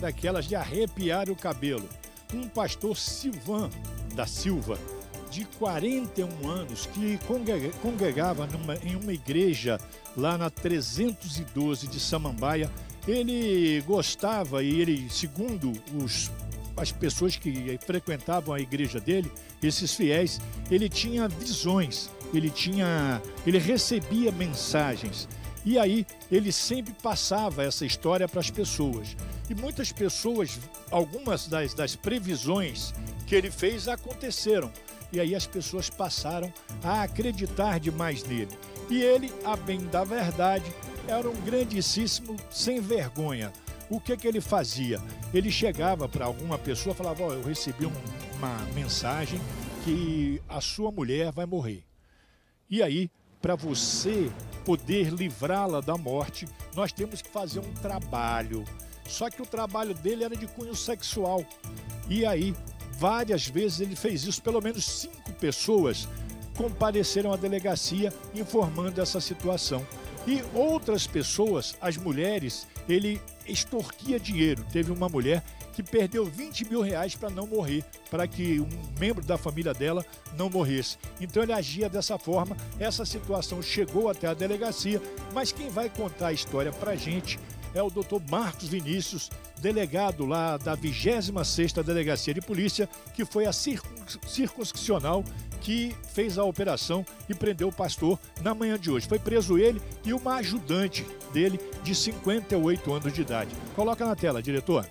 daquelas de arrepiar o cabelo. Um pastor Silvan da Silva, de 41 anos, que congregava em uma igreja lá na 312 de Samambaia. Ele gostava e ele, segundo as pessoas que frequentavam a igreja dele, esses fiéis, ele tinha visões, ele recebia mensagens. E aí ele sempre passava essa história para as pessoas. E muitas pessoas, algumas das previsões que ele fez aconteceram. E aí as pessoas passaram a acreditar demais nele. E ele, a bem da verdade, era um grandíssimo sem vergonha. O que ele fazia? Ele chegava para alguma pessoa e falava: eu recebi uma mensagem que a sua mulher vai morrer. E aí, para você poder livrá-la da morte, nós temos que fazer um trabalho. Só que o trabalho dele era de cunho sexual. E aí, várias vezes ele fez isso, pelo menos 5 pessoas compareceram à delegacia informando essa situação. E outras pessoas, as mulheres, ele extorquia dinheiro. Teve uma mulher que perdeu 20 mil reais para não morrer, para que um membro da família dela não morresse. Então ele agia dessa forma. Essa situação chegou até a delegacia, mas quem vai contar a história para a gente é o doutor Marcos Vinícius, delegado lá da 26ª Delegacia de Polícia, que foi a circunscricional que fez a operação e prendeu o pastor na manhã de hoje. Foi preso ele e uma ajudante dele de 58 anos de idade. Coloca na tela, diretor.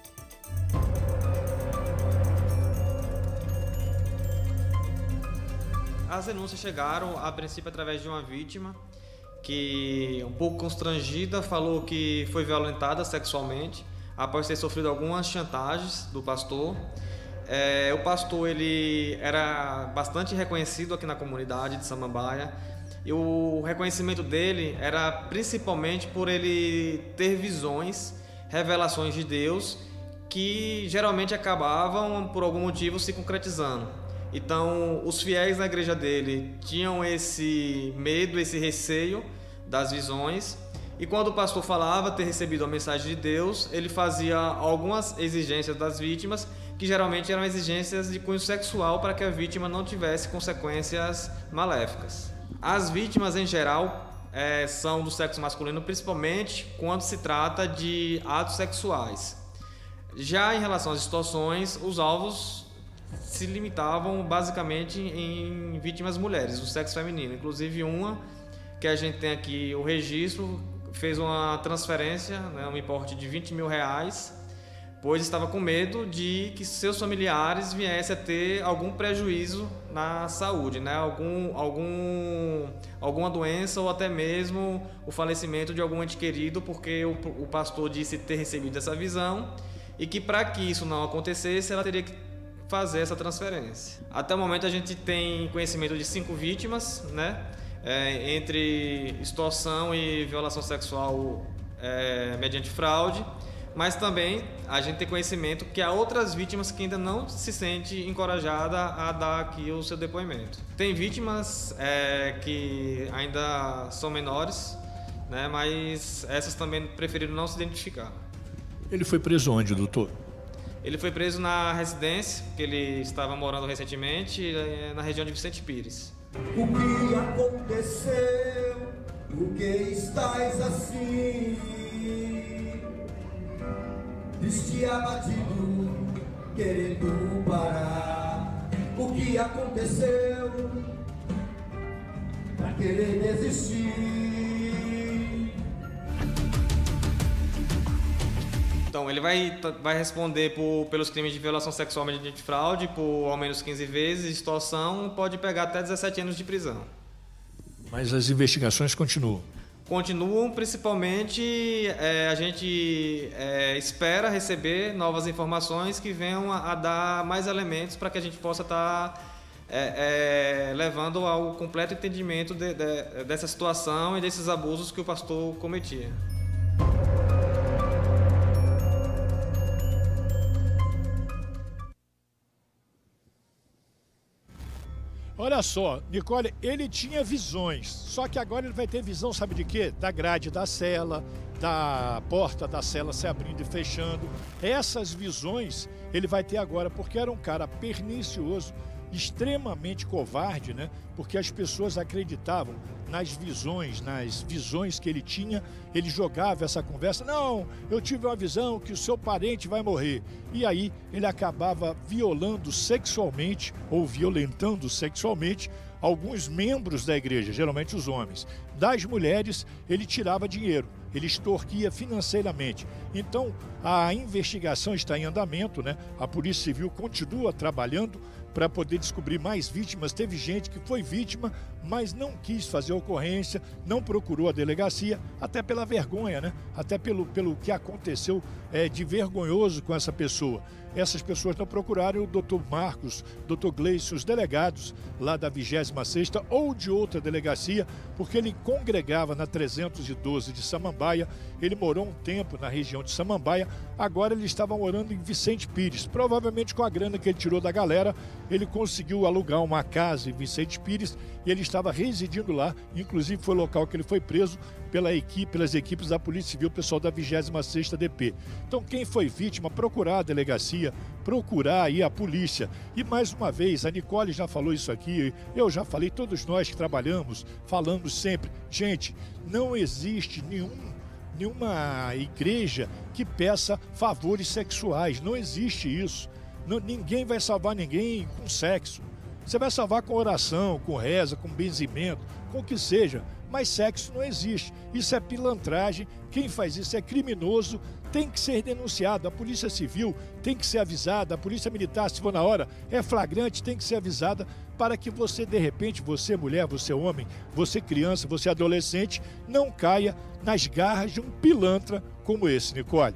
As denúncias chegaram, a princípio, através de uma vítima que, um pouco constrangida, falou que foi violentada sexualmente após ter sofrido algumas chantagens do pastor. O pastor ele era bastante reconhecido aqui na comunidade de Samambaia, e o reconhecimento dele era principalmente por ele ter visões, revelações de Deus, que geralmente acabavam, por algum motivo, se concretizando. Então, os fiéis na igreja dele tinham esse medo, esse receio das visões, e quando o pastor falava ter recebido a mensagem de Deus, ele fazia algumas exigências das vítimas, que geralmente eram exigências de cunho sexual, para que a vítima não tivesse consequências maléficas. As vítimas, em geral, são do sexo masculino, principalmente quando se trata de atos sexuais. Já em relação às extorsões, os alvos se limitavam basicamente em vítimas mulheres, do sexo feminino. Inclusive uma que a gente tem aqui o registro, fez uma transferência, um importe de 20 mil reais, pois estava com medo de que seus familiares viessem a ter algum prejuízo na saúde, alguma doença ou até mesmo o falecimento de algum ente querido, porque o pastor disse ter recebido essa visão e que, para que isso não acontecesse, ela teria que fazer essa transferência. Até o momento a gente tem conhecimento de 5 vítimas, entre extorsão e violação sexual mediante fraude, mas também a gente tem conhecimento que há outras vítimas que ainda não se sente encorajada a dar aqui o seu depoimento. Tem vítimas que ainda são menores, mas essas também preferiram não se identificar. Ele foi preso onde, doutor? Ele foi preso na residência, que ele estava morando recentemente, na região de Vicente Pires. O que aconteceu? Por que estás assim? Triste, abatido, querendo parar. O que aconteceu? Pra querer desistir. Então, ele vai responder pelos crimes de violação sexual mediante fraude por ao menos 15 vezes, extorsão, pode pegar até 17 anos de prisão. Mas as investigações continuam? Continuam, principalmente a gente espera receber novas informações que venham a dar mais elementos para que a gente possa estar levando ao completo entendimento dessa situação e desses abusos que o pastor cometia. Olha só, Nicole, ele tinha visões, só que agora ele vai ter visão, sabe de quê? Da grade da cela, da porta da cela se abrindo e fechando. Essas visões ele vai ter agora, porque era um cara pernicioso, extremamente covarde, né? Porque as pessoas acreditavam nas visões que ele tinha. Ele jogava essa conversa: não, eu tive uma visão que o seu parente vai morrer. E aí ele acabava violando sexualmente ou violentando sexualmente alguns membros da igreja, geralmente os homens. Das mulheres ele tirava dinheiro, ele extorquia financeiramente. Então a investigação está em andamento, né? A Polícia Civil continua trabalhando para poder descobrir mais vítimas. Teve gente que foi vítima, mas não quis fazer ocorrência, não procurou a delegacia, até pela vergonha, né? Até pelo que aconteceu de vergonhoso com essa pessoa. Essas pessoas não procuraram o doutor Marcos, doutor Gleice, os delegados lá da 26ª ou de outra delegacia, porque ele congregava na 312 de Samambaia. Ele morou um tempo na região de Samambaia, agora ele estava morando em Vicente Pires. Provavelmente com a grana que ele tirou da galera, ele conseguiu alugar uma casa em Vicente Pires e ele estava residindo lá. Inclusive foi o local que ele foi preso pelas equipes da Polícia Civil, pessoal da 26ª DP. Então quem foi vítima, procurar a delegacia, procurar aí a polícia. E mais uma vez, a Nicole já falou isso aqui, eu já falei, todos nós que trabalhamos, falamos sempre. Gente, não existe nenhuma igreja que peça favores sexuais, não existe isso. Ninguém vai salvar ninguém com sexo. Você vai salvar com oração, com reza, com benzimento, com o que seja, mas sexo não existe. Isso é pilantragem, quem faz isso é criminoso, tem que ser denunciado. A Polícia Civil tem que ser avisada, a Polícia Militar, se for na hora, é flagrante, tem que ser avisada, para que você, de repente, você mulher, você homem, você criança, você adolescente, não caia nas garras de um pilantra como esse, Nicole.